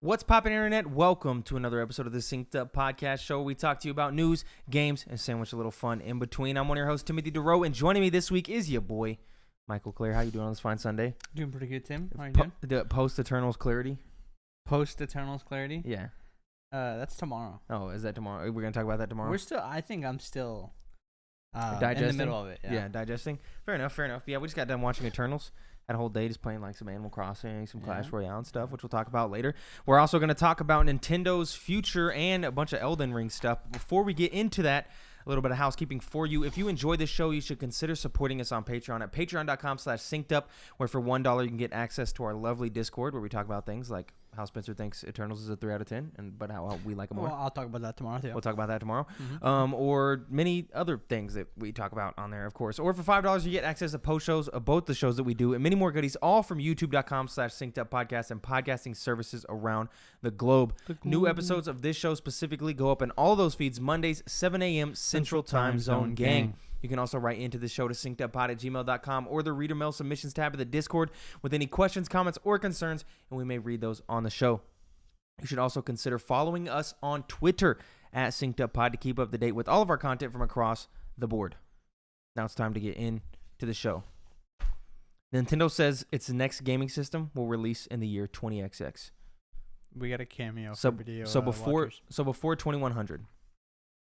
What's poppin', internet? Welcome to another episode of the Synced Up Podcast Show where we talk to you about news, games, and sandwich a little fun in between. I'm one of your hosts, Timothy DeRoe, and joining me this week is your boy, Michael Clare. How you doing on this fine Sunday? Doing pretty good, Tim. How are you doing? The post-Eternals clarity? Post-Eternals clarity? Yeah. That's tomorrow. Oh, is that tomorrow? We're going to talk about that tomorrow? I think I'm still digesting? in the middle of it. Yeah, digesting. Fair enough. Yeah, we just got done watching Eternals. Had a whole day just playing like some Animal Crossing, some Clash Royale and stuff, which we'll talk about later. We're also going to talk about Nintendo's future and a bunch of Elden Ring stuff. Before we get into that, a little bit of housekeeping for you. If you enjoy this show, you should consider supporting us on Patreon at patreon.com/syncedup, where for $1 you can get access to our lovely Discord where we talk about things like how Spencer thinks Eternals is a 3 out of 10, but how we like it more. Well, I'll talk about that tomorrow, too. We'll talk about that tomorrow. Mm-hmm. Or many other things that we talk about on there, of course. Or for $5, you get access to post shows of both the shows that we do and many more goodies, all from youtube.com/synceduppodcast and podcasting services around the globe. New episodes of this show specifically go up in all those feeds Mondays, 7 a.m. Central Time Zone, gang. You can also write into the show to synceduppod@gmail.com or the reader mail submissions tab of the Discord with any questions, comments, or concerns, and we may read those on the show. You should also consider following us on Twitter at synceduppod to keep up to date with all of our content from across the board. Now it's time to get into the show. Nintendo says its next gaming system will release in the year 20XX. We got a cameo So for video. before 2100.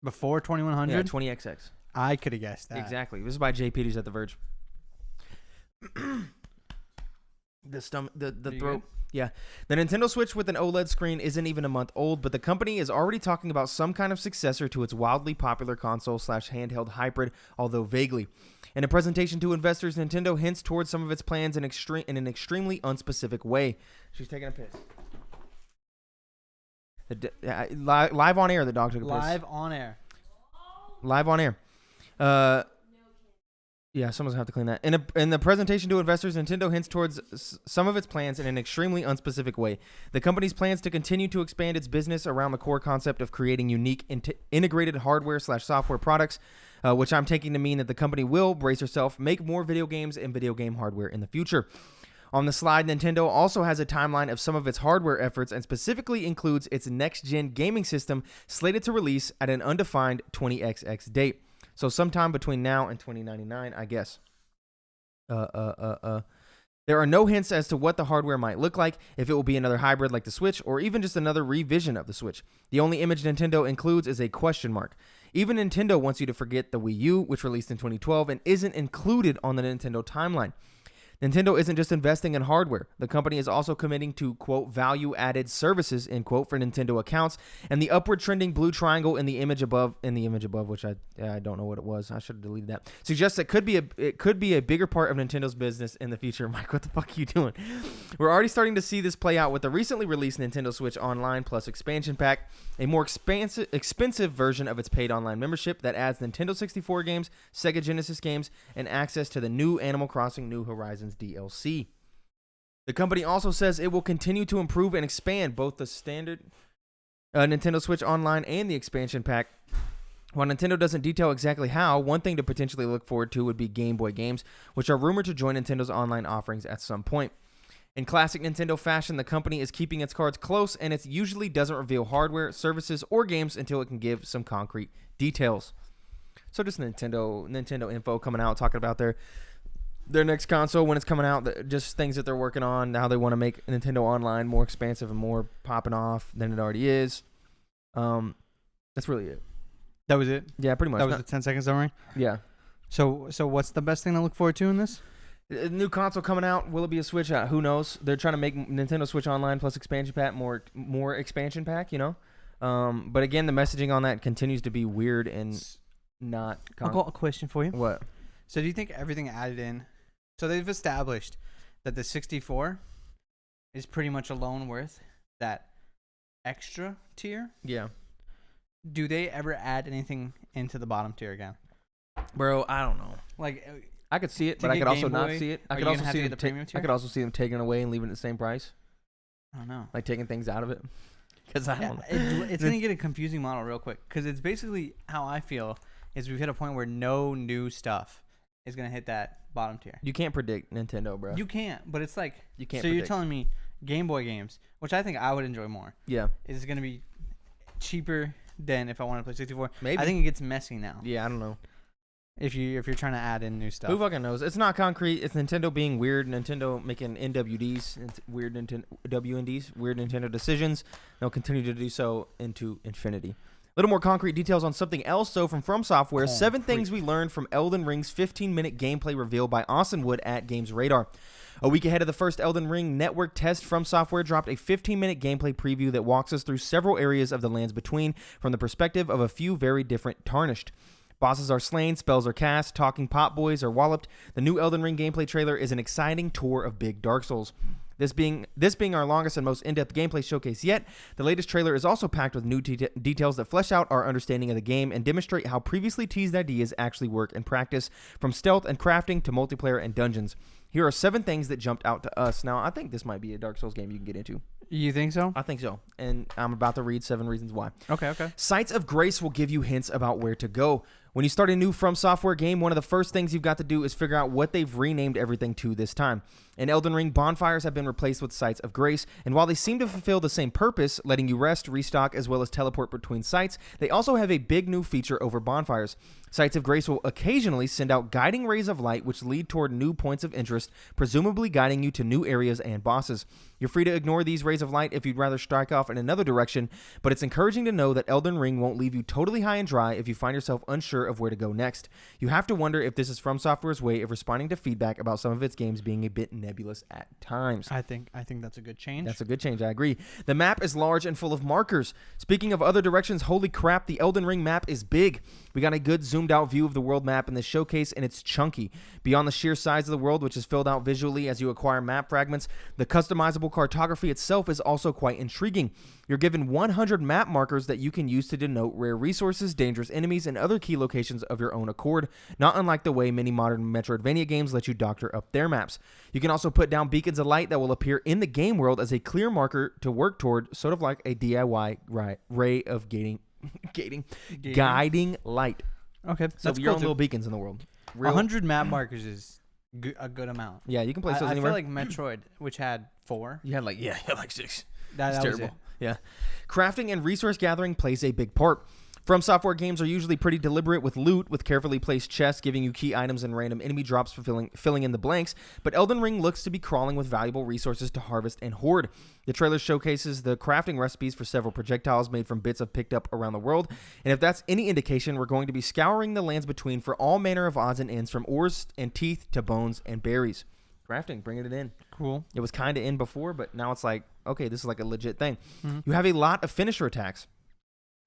Before 2100? Yeah, 20XX. I could have guessed that. Exactly. This is by Jay Peters at The Verge. The throat. Good? Yeah. The Nintendo Switch with an OLED screen isn't even a month old, but the company is already talking about some kind of successor to its wildly popular console/handheld hybrid, although vaguely. In a presentation to investors, Nintendo hints towards some of its plans in an extremely unspecific way. She's taking a piss. Live on air, the dog took a piss. Live on air. Live on air. Yeah, someone's gonna have to clean that. In the presentation to investors, Nintendo hints towards some of its plans in an extremely unspecific way. The company's plans to continue to expand its business around the core concept of creating unique integrated hardware/software products, which I'm taking to mean that the company will, brace yourself, make more video games and video game hardware in the future. On the slide, Nintendo also has a timeline of some of its hardware efforts and specifically includes its next-gen gaming system slated to release at an undefined 20XX date. So sometime between now and 2099, I guess. There are no hints as to what the hardware might look like, if it will be another hybrid like the Switch, or even just another revision of the Switch. The only image Nintendo includes is a question mark. Even Nintendo wants you to forget the Wii U, which released in 2012 and isn't included on the Nintendo timeline. Nintendo isn't just investing in hardware. The company is also committing to, quote, value-added services, end quote, for Nintendo accounts, and the upward trending blue triangle in the image above, which I don't know what it was. I should have deleted that. Suggests it could be a bigger part of Nintendo's business in the future. Mike, what the fuck are you doing? We're already starting to see this play out with the recently released Nintendo Switch Online Plus expansion pack, a more expensive version of its paid online membership that adds Nintendo 64 games, Sega Genesis games, and access to the new Animal Crossing New Horizons DLC. The company also says it will continue to improve and expand both the standard Nintendo Switch Online and the expansion pack. While Nintendo doesn't detail exactly how, one thing to potentially look forward to would be Game Boy games, which are rumored to join Nintendo's online offerings at some point. In classic Nintendo fashion, the company is keeping its cards close, and it usually doesn't reveal hardware, services, or games until it can give some concrete details. So just Nintendo info coming out, talking about their next console, when it's coming out, just things that they're working on, how they want to make Nintendo Online more expansive and more popping off than it already is. That's really it. That was it? Yeah, pretty much. That was the 10-second summary? Yeah. So what's the best thing to look forward to in this? A new console coming out. Will it be a Switch? Who knows? They're trying to make Nintendo Switch Online plus expansion pack more expansion pack, you know? But again, the messaging on that continues to be weird and not... I've got a question for you. What? So do you think everything added in... So they've established that the 64 is pretty much alone worth that extra tier. Yeah. Do they ever add anything into the bottom tier again? Bro, I don't know. Like, I could see it, but I could also not see it. I could also see the premium tier. I could also see them taking it away and leaving it the same price. I don't know. Like taking things out of it. Because I don't know. It's going to get a confusing model real quick. Because it's basically how I feel is we've hit a point where no new stuff is going to hit that bottom tier. You can't predict Nintendo, bro. You can't, but it's like... You can't So predict. you're telling me Game Boy games, which I think I would enjoy more, Yeah. is going to be cheaper than if I want to play 64. Maybe. I think it gets messy now. Yeah, I don't know. If you're trying to add in new stuff. Who fucking knows? It's not concrete. It's Nintendo being weird. Nintendo making NWDs, weird WNDs, weird Nintendo decisions. They'll continue to do so into infinity. A little more concrete details on something else, though, from Software. 7 things we learned from Elden Ring's 15-minute gameplay reveal by Austin Wood at Games Radar. A week ahead of the first Elden Ring network test, From Software dropped a 15-minute gameplay preview that walks us through several areas of the lands between from the perspective of a few very different Tarnished. Bosses are slain, spells are cast, talking pot boys are walloped. The new Elden Ring gameplay trailer is an exciting tour of big Dark Souls. This being our longest and most in-depth gameplay showcase yet, the latest trailer is also packed with new details that flesh out our understanding of the game and demonstrate how previously teased ideas actually work in practice, from stealth and crafting to multiplayer and dungeons. Here are 7 things that jumped out to us. Now, I think this might be a Dark Souls game you can get into. You think so? I think so. And I'm about to read 7 reasons why. Okay. Sites of Grace will give you hints about where to go. When you start a new From Software game, one of the first things you've got to do is figure out what they've renamed everything to this time. In Elden Ring, bonfires have been replaced with Sites of Grace, and while they seem to fulfill the same purpose, letting you rest, restock, as well as teleport between sites, they also have a big new feature over bonfires. Sites of Grace will occasionally send out guiding rays of light which lead toward new points of interest, presumably guiding you to new areas and bosses. You're free to ignore these rays of light if you'd rather strike off in another direction, but it's encouraging to know that Elden Ring won't leave you totally high and dry if you find yourself unsure of where to go next. You have to wonder if this is From Software's way of responding to feedback about some of its games being a bit nebulous at times. I think that's a good change. That's a good change, I agree. The map is large and full of markers. Speaking of other directions, holy crap, the Elden Ring map is big. We got a good zoomed out view of the world map in this showcase, and it's chunky. Beyond the sheer size of the world, which is filled out visually as you acquire map fragments, the customizable cartography itself is also quite intriguing. You're given 100 map markers that you can use to denote rare resources, dangerous enemies, and other key locations of your own accord, not unlike the way many modern Metroidvania games let you doctor up their maps. You can also put down beacons of light that will appear in the game world as a clear marker to work toward, sort of like a DIY ray of guiding light. Okay, So that's your cool own too. little beacons in the world. 100 map markers is a good amount. Yeah, you can place those I anywhere. feel like Metroid, which had 4. You had like 6. That It's was terrible. it. Yeah. Crafting and resource gathering plays a big part. From Software games are usually pretty deliberate with loot, with carefully placed chests giving you key items and random enemy drops for filling in the blanks, but Elden Ring looks to be crawling with valuable resources to harvest and hoard. The trailer showcases the crafting recipes for several projectiles made from bits picked up around the world, and if that's any indication, we're going to be scouring the lands between for all manner of odds and ends, from ores and teeth to bones and berries. Crafting, bringing it in. Cool. It was kind of in before, but now it's like, okay, this is like a legit thing. Mm-hmm. You have a lot of finisher attacks.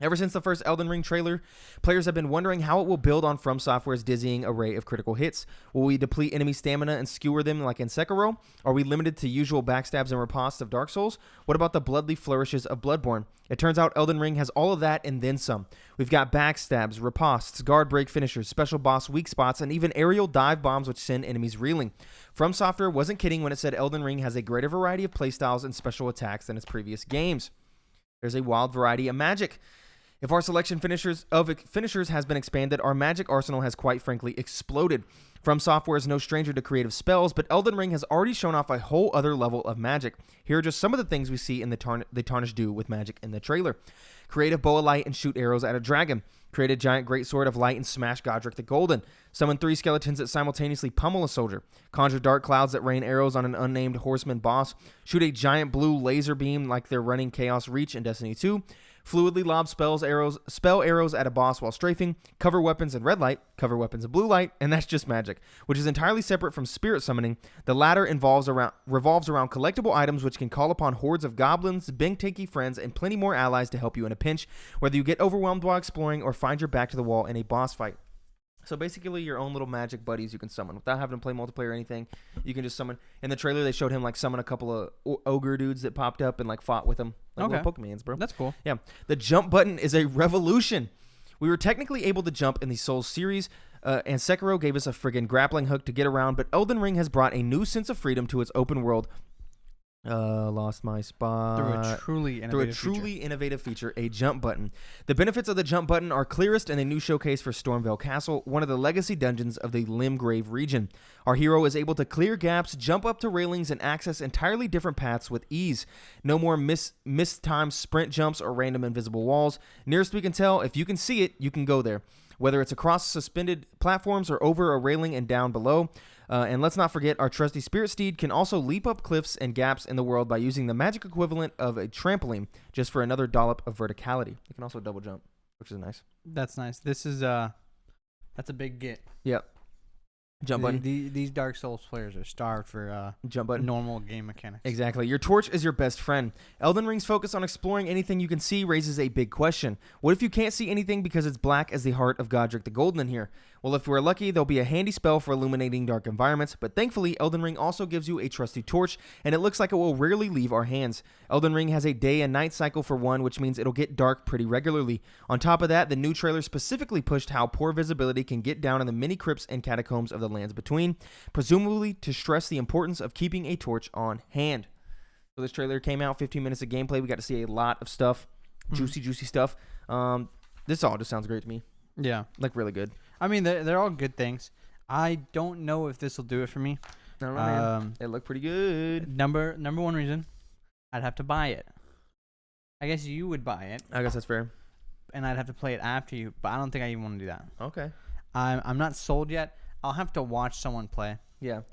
Ever since the first Elden Ring trailer, players have been wondering how it will build on From Software's dizzying array of critical hits. Will we deplete enemy stamina and skewer them like in Sekiro? Are we limited to usual backstabs and ripostes of Dark Souls? What about the bloodly flourishes of Bloodborne? It turns out Elden Ring has all of that and then some. We've got backstabs, ripostes, guard break finishers, special boss weak spots, and even aerial dive bombs which send enemies reeling. From Software wasn't kidding when it said Elden Ring has a greater variety of playstyles and special attacks than its previous games. There's a wild variety of magic. If our selection finishers has been expanded, our magic arsenal has quite frankly exploded. From Software is no stranger to creative spells, but Elden Ring has already shown off a whole other level of magic. Here are just some of the things we see in the Tarnished do with magic in the trailer. Create a bow of light and shoot arrows at a dragon. Create a giant greatsword of light and smash Godric the Golden. Summon 3 skeletons that simultaneously pummel a soldier. Conjure dark clouds that rain arrows on an unnamed horseman boss. Shoot a giant blue laser beam like they're running Chaos Reach in Destiny 2. Fluidly lob spell arrows at a boss while strafing, cover weapons in red light, cover weapons in blue light, and that's just magic, which is entirely separate from spirit summoning. The latter revolves around collectible items which can call upon hordes of goblins, big-tanky friends, and plenty more allies to help you in a pinch, whether you get overwhelmed while exploring or find your back to the wall in a boss fight. So basically your own little magic buddies you can summon. Without having to play multiplayer or anything, you can just summon. In the trailer, they showed him like summon a couple of ogre dudes that popped up and like fought with him. Like little Pokemons, bro. That's cool. Yeah. The jump button is a revolution. We were technically able to jump in the Souls series, and Sekiro gave us a friggin' grappling hook to get around, but Elden Ring has brought a new sense of freedom to its open world Lost my spot. Through a truly innovative feature, a jump button. The benefits of the jump button are clearest in the new showcase for Stormvale Castle, one of the legacy dungeons of the Limgrave region. Our hero is able to clear gaps, jump up to railings, and access entirely different paths with ease. No more mistimed sprint jumps or random invisible walls. Nearest we can tell, if you can see it, you can go there. Whether it's across suspended platforms or over a railing and down below. And let's not forget, our trusty Spirit Steed can also leap up cliffs and gaps in the world by using the magic equivalent of a trampoline just for another dollop of verticality. You can also double jump, which is nice. That's nice. This is that's a big get. Yep. Jump button. These Dark Souls players are starved for jump button. Normal game mechanics. Exactly. Your torch is your best friend. Elden Ring's focus on exploring anything you can see raises a big question. What if you can't see anything because it's black as the heart of Godric the Golden in here? Well, if we're lucky, there'll be a handy spell for illuminating dark environments, but thankfully, Elden Ring also gives you a trusty torch, and it looks like it will rarely leave our hands. Elden Ring has a day and night cycle for one, which means it'll get dark pretty regularly. On top of that, the new trailer specifically pushed how poor visibility can get down in the many crypts and catacombs of the lands between, presumably to stress the importance of keeping a torch on hand. So this trailer came out, 15 minutes of gameplay. We got to see a lot of stuff, juicy stuff. This all just sounds great to me. Yeah. Like really good. I mean, they're all good things. I don't know if this will do it for me. I don't know, man. It looked pretty good. Number one reason, I'd have to buy it. I guess you would buy it. I guess that's fair. And I'd have to play it after you, but I don't think I even want to do that. Okay. I'm not sold yet. I'll have to watch someone play. Yeah.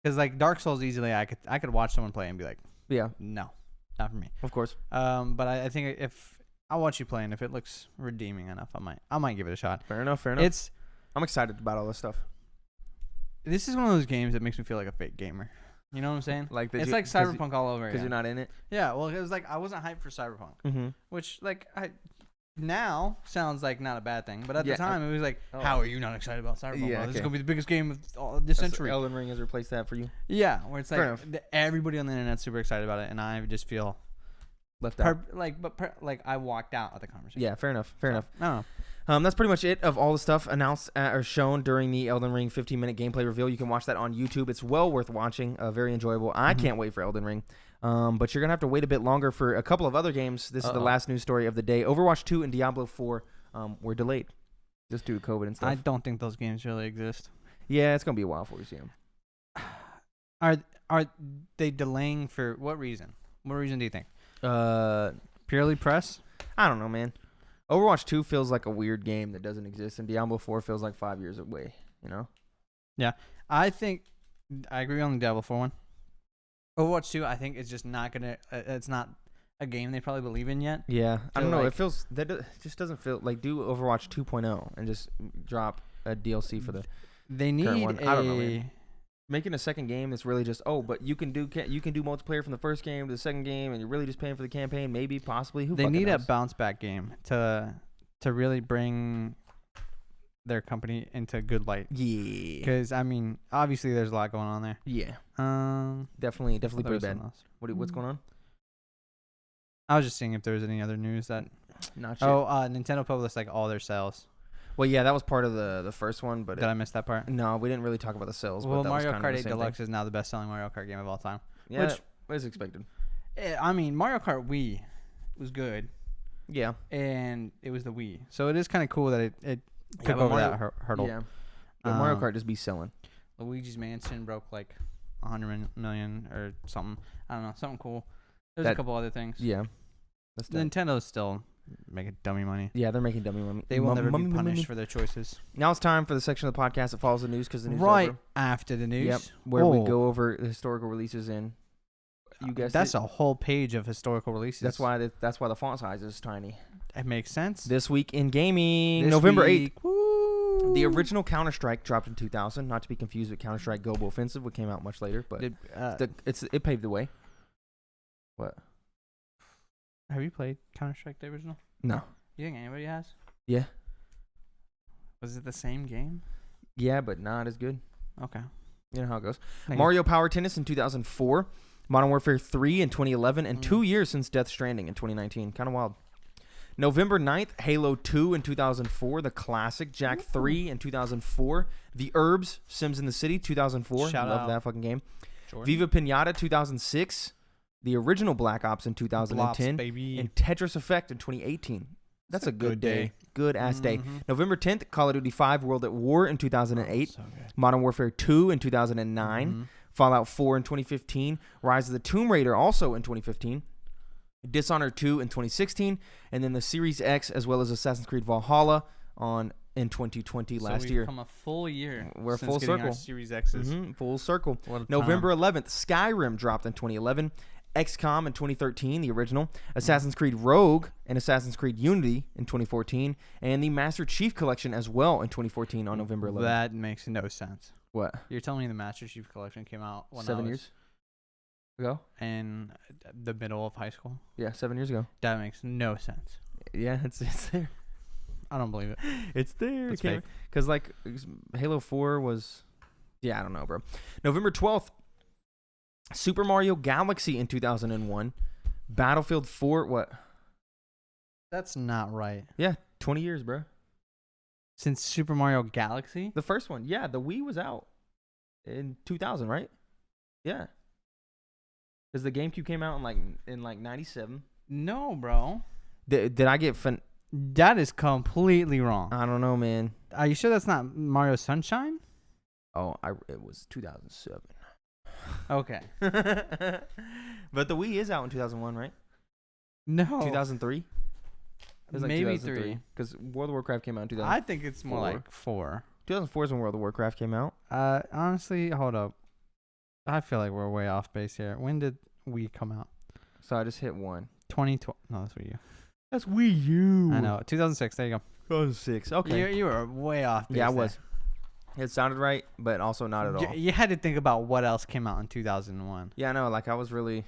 Because like Dark Souls, easily I could watch someone play and be like, yeah, no, not for me. Of course. But I think if I'll watch you play, and if it looks redeeming enough, I might give it a shot. Fair enough. I'm excited about all this stuff. This is one of those games that makes me feel like a fake gamer. You know what I'm saying? Like it's like Cyberpunk all over again. Because you're not in it? Yeah, well, it was like I wasn't hyped for Cyberpunk, which like now sounds like not a bad thing, but at the time it was like, how are you not excited about Cyberpunk? Yeah, this is gonna be the biggest game of this century. Elden Ring has replaced that for you. Yeah, where it's like everybody on the internet's super excited about it, and I just feel left out. Like I walked out of the conversation. Yeah, fair enough. I don't know. That's pretty much it of all the stuff announced or shown during the Elden Ring 15-minute gameplay reveal. You can watch that on YouTube. It's well worth watching. Very enjoyable. I can't wait for Elden Ring. But you're going to have to wait a bit longer for a couple of other games. This is the last news story of the day. Overwatch 2 and Diablo 4 were delayed just due to COVID and stuff. I don't think those games really exist. Yeah, it's going to be a while before we see them. Are they delaying for what reason? What reason do you think? Purely press? I don't know, man. Overwatch 2 feels like a weird game that doesn't exist, and Diablo 4 feels like 5 years away, you know? Yeah. I think I agree on the Diablo 4 one. Overwatch 2, I think, is just not going to it's not a game they probably believe in yet. Yeah. I don't know. It feels that it just doesn't feel like do Overwatch 2.0 and just drop a DLC for the they need current one. I don't know, man. Making a second game that's really just but you can do multiplayer from the first game to the second game, and you're really just paying for the campaign, maybe, possibly. Who they need knows? A bounce back game to really bring their company into good light. Yeah, because I mean, obviously there's a lot going on there. Yeah, definitely pretty bad. What's going on? I was just seeing if there was any other news that. Not shit. Nintendo published like all their sales. Well, yeah, that was part of the first one, but did I miss that part? No, we didn't really talk about the sales. Well, but that Mario was Kart 8 Deluxe is now the best-selling Mario Kart game of all time. Yeah, which was expected. I mean, Mario Kart Wii was good. Yeah, and it was the Wii, so it is kind of cool that it took over that hurdle. Yeah, but Mario Kart just be selling. Luigi's Mansion broke like 100 million or something. I don't know, something cool. There's a couple other things. Yeah, Nintendo's still making dummy money. Yeah, they're making dummy money. They will never be punished for their choices. Now it's time for the section of the podcast that follows the news, because the news right is over. After the news. Yep, where we go over the historical releases and you guys. That's a whole page of historical releases. That's why the font size is tiny. It makes sense. This week in gaming, November 8th. Woo! The original Counter-Strike dropped in 2000, not to be confused with Counter-Strike Global Offensive, which came out much later, but it paved the way. What? Have you played Counter-Strike the original? No. You think anybody has? Yeah. Was it the same game? Yeah, but not as good. Okay. You know how it goes. Mario Power Tennis in 2004. Modern Warfare 3 in 2011. And 2 years since Death Stranding in 2019. Kind of wild. November 9th, Halo 2 in 2004. The classic. Jack 3 in 2004. The Herbs, Sims in the City, 2004. Love that fucking game. Jordan. Viva Pinata, 2006. the original Black Ops in 2010, Blops, baby. and Tetris Effect in 2018. That's a good day. Good ass day. Mhm. November 10th, Call of Duty 5 World at War in 2008. So good. Modern Warfare 2 in 2009. Mhm. Fallout 4 in 2015. Rise of the Tomb Raider also in 2015. Dishonored 2 in 2016. And then the Series X as well as Assassin's Creed Valhalla in 2020 last we've year. come a full year. We're since full getting circle. Our Series X's. Full circle. What a November time. 11th, Skyrim dropped in 2011. XCOM in 2013, the original. Assassin's Creed Rogue and Assassin's Creed Unity in 2014. And the Master Chief Collection as well in 2014 on November 11th. That makes no sense. What? You're telling me the Master Chief Collection came out when 7 I was years ago? in the middle of high school? Yeah, 7 years ago. That makes no sense. Yeah, it's there. I don't believe it. It's there. It's fake. Because, like, Halo 4 was... Yeah, I don't know, bro. November 12th, Super Mario Galaxy in 2001. Battlefield 4, what? That's not right. 20 years, bro. Since Super Mario Galaxy? The first one. Yeah, the Wii was out in 2000, right? Yeah. Because the GameCube came out in 97. No, bro. Did I get... That is completely wrong. I don't know, man. Are you sure that's not Mario Sunshine? Oh, it was 2007. Okay. But the Wii is out in 2001, right? No. 2003? Maybe 3. Because World of Warcraft came out in 2004. I think it's more like 4. 2004 is when World of Warcraft came out. Honestly, hold up. I feel like we're way off base here. When did we come out? So I just hit 1. 2012. No, that's Wii U. That's Wii U. I know. 2006. There you go. 2006. Okay. You were way off base. Yeah, I there. was. It sounded right, but also not at all. You had to think about what else came out in 2001. Yeah, I know. Like I was really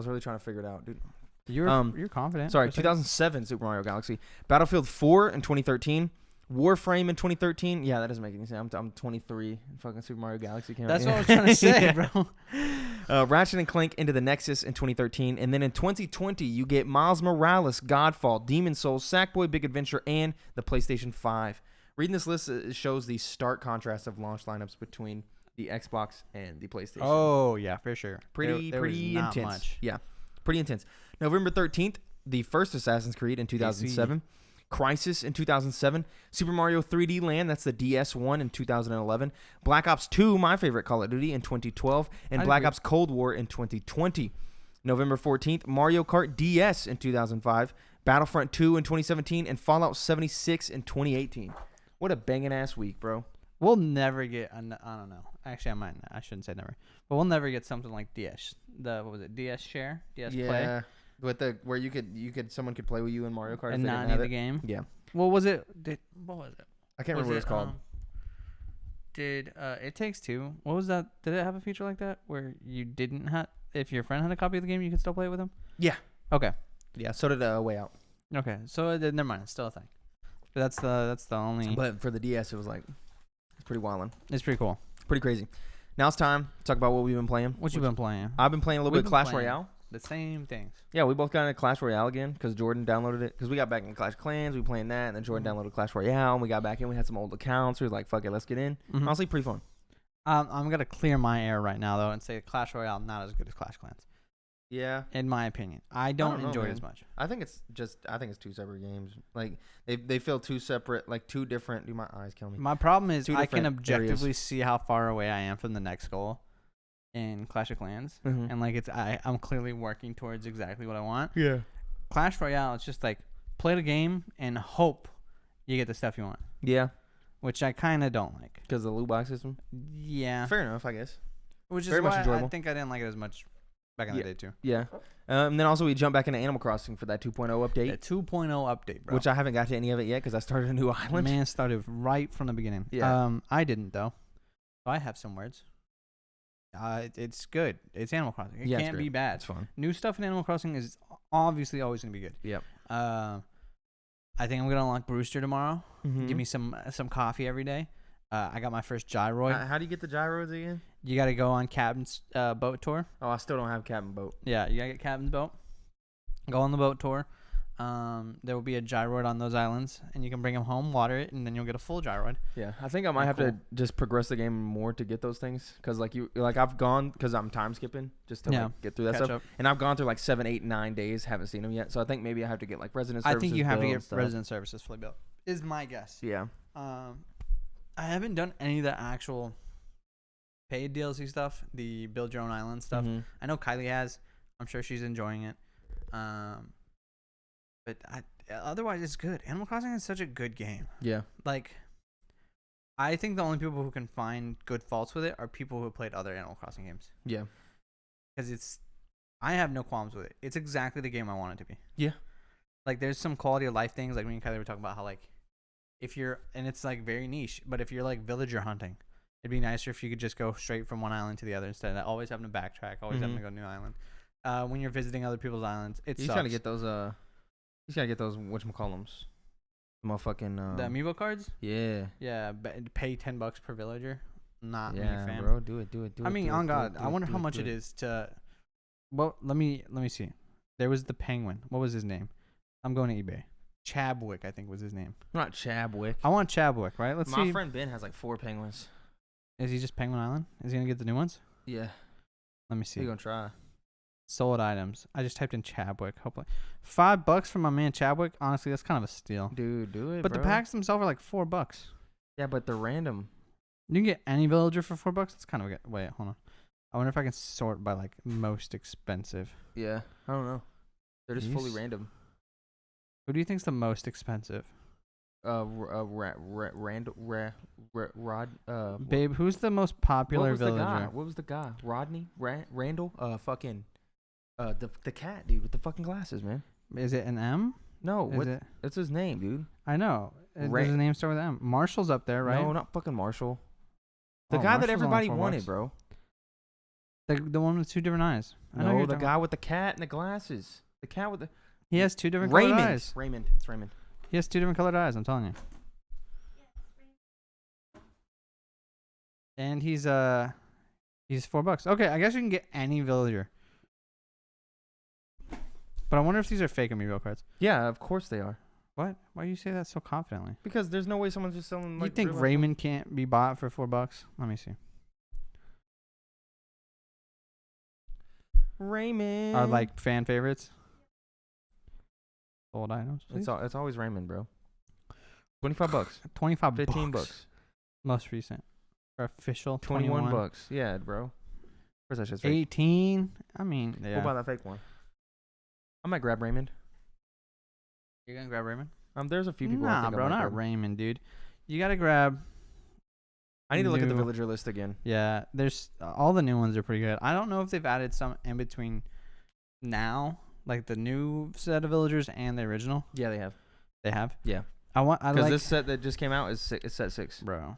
trying to figure it out, dude. You're confident. Sorry, for a second. 2007 Super Mario Galaxy. Battlefield 4 in 2013. Warframe in 2013. Yeah, that doesn't make any sense. I'm 23. And fucking Super Mario Galaxy came That's out. what I was trying to say, Yeah. bro. Ratchet and Clank Into the Nexus in 2013. And then in 2020, you get Miles Morales, Godfall, Demon's Souls, Sackboy Big Adventure, and the PlayStation 5. Reading this list shows the stark contrast of launch lineups between the Xbox and the PlayStation. Oh, yeah, for sure. Pretty there was not intense. much. Yeah, pretty intense. November 13th, the first Assassin's Creed in 2007. Crysis in 2007. Super Mario 3D Land, that's the DS1 in 2011. Black Ops 2, my favorite Call of Duty, in 2012. And Black Ops Cold War in 2020. November 14th, Mario Kart DS in 2005. Battlefront 2 in 2017. And Fallout 76 in 2018. What a banging ass week, bro. We'll never get. I don't know. Actually, I shouldn't say never. But we'll never get something like DS. What was it? DS Share, DS Play, with where someone could play with you in Mario Kart and if they not didn't need have the it. game. Yeah, What was it? What was it? I can't remember what it's called. It Takes Two? What was that? Did it have a feature like that where you didn't have? If your friend had a copy of the game, you could still play it with them. Yeah. Okay. Yeah. So did Way Out. Okay. So never mind. It's still a thing. But that's the only. But for the DS, it was like it's pretty wildin'. It's pretty cool. Pretty crazy. Now it's time to talk about what we've been playing. What you been playing? I've been playing a little bit of Clash playing Royale. The same things. Yeah, we both got into Clash Royale again because Jordan downloaded it. Because we got back in Clash Clans, we were playing that, and then Jordan downloaded Clash Royale, and we got back in. We had some old accounts. We were like, "Fuck it, let's get in." Mhm. Honestly, pretty fun. I'm gonna clear my air right now though and say Clash Royale not as good as Clash Clans, Yeah, in my opinion. I don't know, enjoy it man. as much. I think it's two separate games. Like they feel two separate, like two different. Dude, my eyes kill me. My problem is Two I can different objectively see how far away I am from the next goal in Clash of Clans, Mhm. and like I'm clearly working towards exactly what I want. Yeah. Clash Royale, it's just like play the game and hope you get the stuff you want, Yeah, which I kind of don't like. because of the loot box system. Yeah, Fair enough, I guess. which is very much why enjoyable. I think I didn't like it as much back in the Yeah. day too. Yeah. And then also we jump back into Animal Crossing for that 2.0 update, The 2.0 update, bro. which I haven't got to any of it yet because I started a new island. Man started right from the beginning. Yeah. I didn't though. So I have some words. It's good. It's Animal Crossing. It Yeah, it's can't great. be bad. It's fun. New stuff in Animal Crossing is obviously always gonna be good. Yep. I think I'm gonna unlock Brewster tomorrow. Mhm. Give me some coffee every day. I got my first gyroid. How do you get the gyros again? You got to go on Captain's boat tour. Oh, I still don't have Captain Boat. Yeah, you gotta get Captain's boat. Go on the boat tour. There will be a gyroid on those islands, and you can bring them home, water it, and then you'll get a full gyroid. Yeah, I think I might have to just progress the game more to get those things, because I've gone, because I'm time skipping just to like, get through that Catch stuff, up. and I've gone through like 7, 8, 9 days, haven't seen them yet. So I think maybe I have to get like resident services. I think you have to built get stuff. resident services fully built. Is my guess. Yeah. I haven't done any of the actual paid DLC stuff, the build your own island stuff. Mhm. I know Kylie has. I'm sure she's enjoying it. But otherwise, it's good. Animal Crossing is such a good game. Yeah. Like, I think the only people who can find good faults with it are people who played other Animal Crossing games. Yeah. Because I have no qualms with it. It's exactly the game I want it to be. Yeah. Like, there's some quality of life things, like me and Kylie were talking about how, like, if you're, and it's, like, very niche, but if you're, like, villager hunting, it'd be nicer if you could just go straight from one island to the other instead of always having to backtrack, always having to go to a new island. When you're visiting other people's islands, it He's sucks. trying to get those, whatchamacallums. Motherfucking, the amiibo cards? Yeah. Yeah, pay $10 per villager. Not me, Yeah, fam. bro. Do it. I mean, on God, I wonder how much it is to. Well, let me see. There was the penguin. What was his name? I'm going to eBay. Chabwick, I think was his name. Not Chabwick. I want Chabwick, right? Let's see. My friend Ben has like 4 penguins. Is he just Penguin Island? Is he gonna get the new ones? Yeah. Let me see. He gonna try. Sold items. I just typed in Chabwick. Hopefully, $5 for my man Chabwick. Honestly, that's kind of a steal. Dude, do it. But bro. the packs themselves are like $4. Yeah, but they're random. You can get any villager for $4. It's kind of a wait. Hold on. I wonder if I can sort by like most expensive. Yeah. I don't know. They're just fully These? random. Who do you think's the most expensive? Rod. Babe, who's the most popular what was villager? the guy? What was the guy? Rodney? Randall? Fucking. The cat dude with the fucking glasses, man. Is it an M? No, Is it? That's his name, dude. I know. Does his name start with M? Marshall's up there, right? No, not fucking Marshall. The Oh, guy that Marshall's only everybody $4. wanted, bro. The one with 2 different eyes. I know who No, you're the talking guy with the cat and the glasses. The cat with the. He has 2 different colored Raymond. eyes. Raymond. It's Raymond. He has 2 different colored eyes. I'm telling you. And he's $4. Okay, I guess you can get any villager. But I wonder if these are fake amiibo cards. Yeah, of course they are. What? Why do you say that so confidently? Because there's no way someone's just selling. Like, You think real- Raymond can't be bought for $4? Let me see. Raymond. Are like fan favorites? Sold items. Please? It's always Raymond, bro. $25. $25. $15. Most recent. For official. 21 bucks. Yeah, bro. Where's that shit? Fake? 18. I mean, yeah. What about that fake one? I might grab Raymond. You're gonna grab Raymond? There's a few people. I Nah, think I bro, might not grab. Raymond, dude. You gotta grab. I need to look at the new- villager list again. Yeah, there's all the new ones are pretty good. I don't know if they've added some in between now, like the new set of villagers and the original. Yeah, they have. They have. Yeah. I Because like this set that just came out is set 6. bro.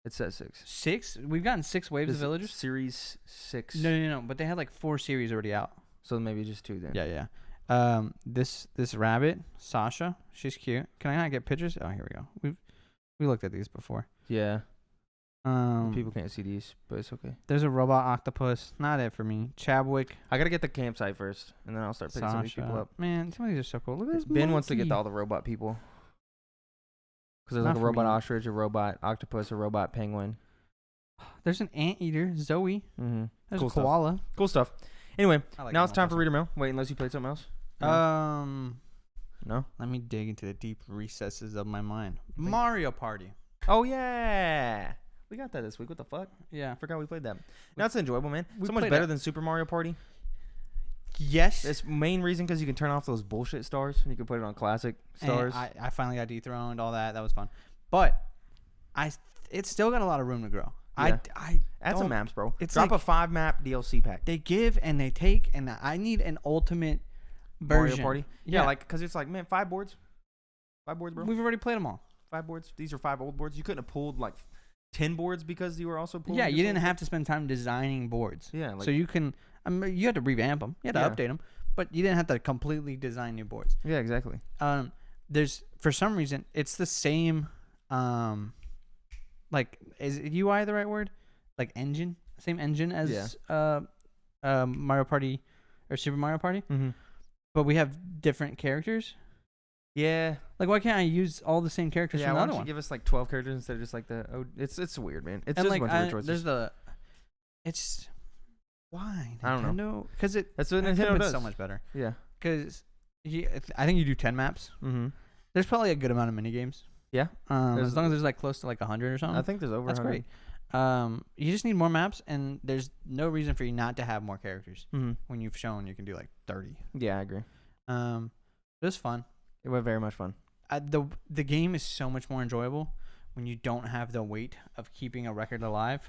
It's set 6. 6. We've gotten 6 waves This of villagers. Series 6. No. But they had like 4 series already out. So maybe just 2 then. Yeah. This rabbit, Sasha, she's cute. Can I not get pictures? Oh, here we go. We looked at these before. Yeah. People can't see these, but it's okay. There's a robot octopus. Not it for me. Chabwick, I gotta get the campsite first, and then I'll start picking some of these Sasha. people up. Man, some of these are so cool. Look at this. Ben wants to get monkey. all the robot people. Because there's Not like a for robot me. ostrich, a robot octopus, a robot penguin. There's an anteater, Zoe. Mm-hmm. There's Cool a stuff. koala. Cool stuff. Anyway, I like now it's Animal time for Crossing. reader mail. Wait, unless you played something else. No. Let me dig into the deep recesses of my mind. Mario Party. Oh yeah, we got that this week. What the fuck? Yeah. I forgot we played that. Now it's enjoyable, man. we So much played better it. than Super Mario Party. Yes. It's main reason because you can turn off those bullshit stars and you can put it on classic stars. I finally got dethroned. All that. That was fun. But it's still got a lot of room to grow. Yeah. I Add some don't- maps, bro. it's Drop like- a 5-map DLC pack. They give and they take, and I need an ultimate version. Mario Party. Yeah, like because it's like, man, 5 boards. 5 boards, bro. We've already played them all. 5 boards. These are 5 old boards. You couldn't have pulled like 10 boards because you were also pulling. Yeah, just you didn't old have to spend time designing boards. boards. Yeah, like, So you can, you had to revamp them, you had to Yeah. update them, but you didn't have to completely design new boards. yeah, exactly. There's for some reason it's the same, like is UI the right word? Like engine, same engine as Mario Party or Super Mario Party, Mm-hmm. but we have different characters. Yeah. Like, why can't I use all the same characters Yeah, from the why other don't you one? give us like 12 characters instead of just like the... Oh, it's weird, man. It's And just like, a bunch of weird choices. there's the... It's... Why? Nintendo? I don't know. Because That's what it could've Nintendo been does. so much better. Yeah. Because I think you do 10 maps. Mm-hmm. There's probably a good amount of mini games. Yeah. As long as there's like close to like 100 or something. I think there's over That's 100. great. You just need more maps, and there's no reason for you not to have more characters Mm-hmm. when you've shown you can do like 30. Yeah, I agree. It was fun. It was very much fun. The game is so much more enjoyable when you don't have the weight of keeping a record alive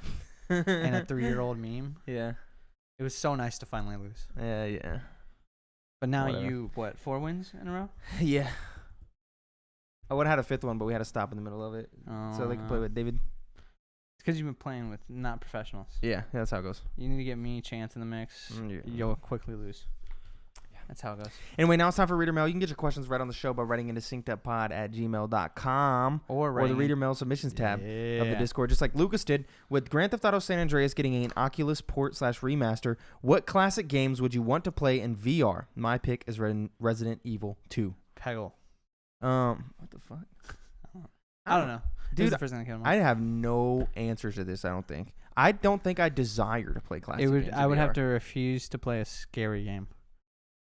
and a 3-year-old meme. Yeah. It was so nice to finally lose. Yeah. But now Whatever. you 4 wins in a row? Yeah. I would have had a 5th one, but we had to stop in the middle of it. So they could play with David. It's because you've been playing with not professionals. Yeah, that's how it goes. You need to get me Chance in the mix. Yeah. You'll quickly lose. Yeah, that's how it goes. Anyway, now it's time for Reader Mail. You can get your questions read on the show by writing into synceduppod@gmail.com or the Reader Mail submissions tab of the Discord, just like Lucas did with Grand Theft Auto San Andreas getting an Oculus port/remaster. What classic games would you want to play in VR? My pick is Resident Evil 2. Peggle. What the fuck? I don't know. Dude, Dude, the first thing that came to I mind. have no answers to this. I don't think. I don't think I desire to play classic games. I would in have VR. to refuse to play a scary game.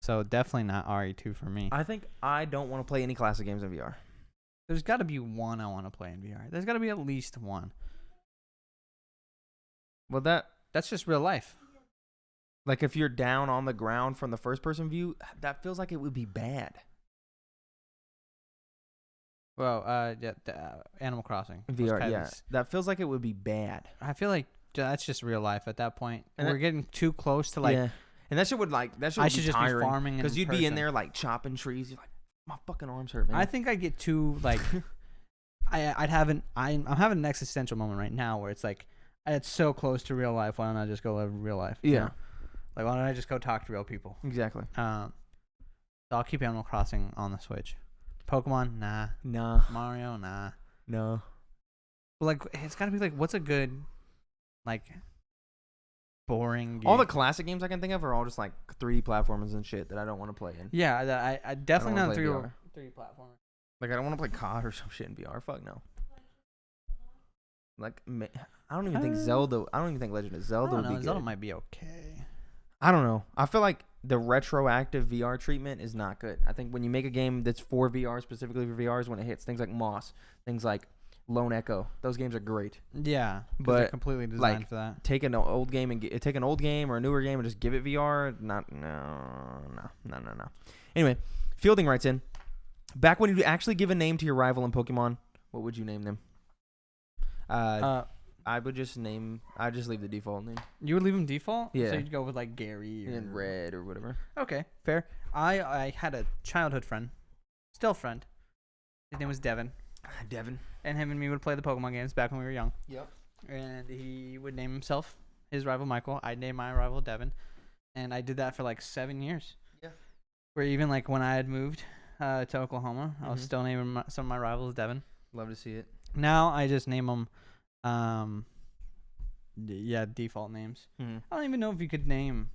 So definitely not RE2 for me. I think I don't want to play any classic games in VR. There's got to be one I want to play in VR. There's got to be at least one. Well, That's just real life. like if you're down on the ground from the first person view, that feels like it would be bad. Well, Animal Crossing. was VR, kinda yeah, s- that feels like it would be bad. I feel like that's just real life at that point. And We're getting too close to like. yeah. And that shit would I be should just be tiring farming because in you'd be in person. there like chopping trees. You're like, my fucking arms hurt, man. I think I get too like. I'm having an existential moment right now where it's like, it's so close to real life. Why don't I just go live real life? you Yeah. know? Like, why don't I just go talk to real people? Exactly. So I'll keep Animal Crossing on the Switch. Pokemon, nah. Nah. Mario, nah. No. But like, it's gotta be like, what's a good, like, boring game? All the classic games I can think of are all just like 3D platformers and shit that I don't want to play in. Yeah, I definitely wanna not play 3D platformer. Like I don't want to play COD or some shit in VR. Fuck no. Like I don't even think Zelda. I don't even think Legend of I Zelda don't would know. be Zelda good. might be okay. I don't know. I feel like the retroactive VR treatment is not good. I think when you make a game that's for VR, specifically for VR, is when it hits things like Moss, things like Lone Echo. Those games are great. Yeah, But, they're completely designed like, for that. Take an old game and take an old game or a newer game and just give it VR. No. Anyway, Fielding writes in. Back when you actually give a name to your rival in Pokemon, what would you name them? I would just name. I'd just leave the default name. You would leave him default? Yeah. So you'd go with like Gary or And Red or whatever. Okay, fair. I had a childhood friend, still friend. His name was Devin, Devin. and him and me would play the Pokemon games back when we were young. Yep. And he would name himself his rival Michael. I'd name my rival Devin, and I did that for like 7 years. Yeah. Where even like when I had moved to Oklahoma, I was Mhm. still naming some of my rivals Devin. Love to see it. Now I just name them, default names. Mm-hmm. I don't even know if you could name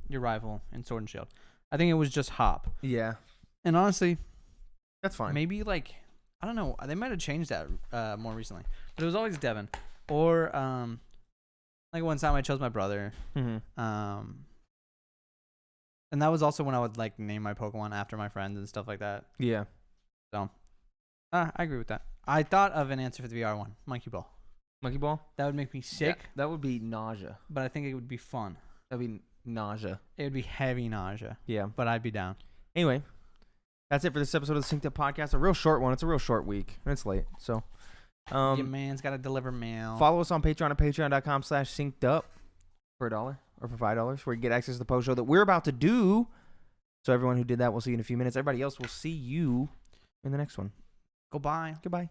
your rival in Sword and Shield. I think it was just Hop. Yeah, And honestly, that's fine. maybe like, I don't know, they might have changed that more recently, but it was always Devin. Or like one time I chose my brother. Mm-hmm. And that was also when I would like name my Pokemon after my friends and stuff like that. Yeah. I agree with that. I thought of an answer for the VR one, Monkey Ball. Monkey Ball. That would make me sick, That would be nausea. but I think it would be fun. That'd be nausea. It would be heavy nausea, Yeah. but I'd be down. Anyway, that's it for this episode of the Synced Up Podcast. A real short one. It's a real short week, and it's late. So, Your man's got to deliver mail. follow us on Patreon at patreon.com/syncedup for $1 or for $5, where you get access to the post show that we're about to do. So everyone who did that, we'll see you in a few minutes. Everybody else, we'll see you in the next one. Goodbye. Goodbye.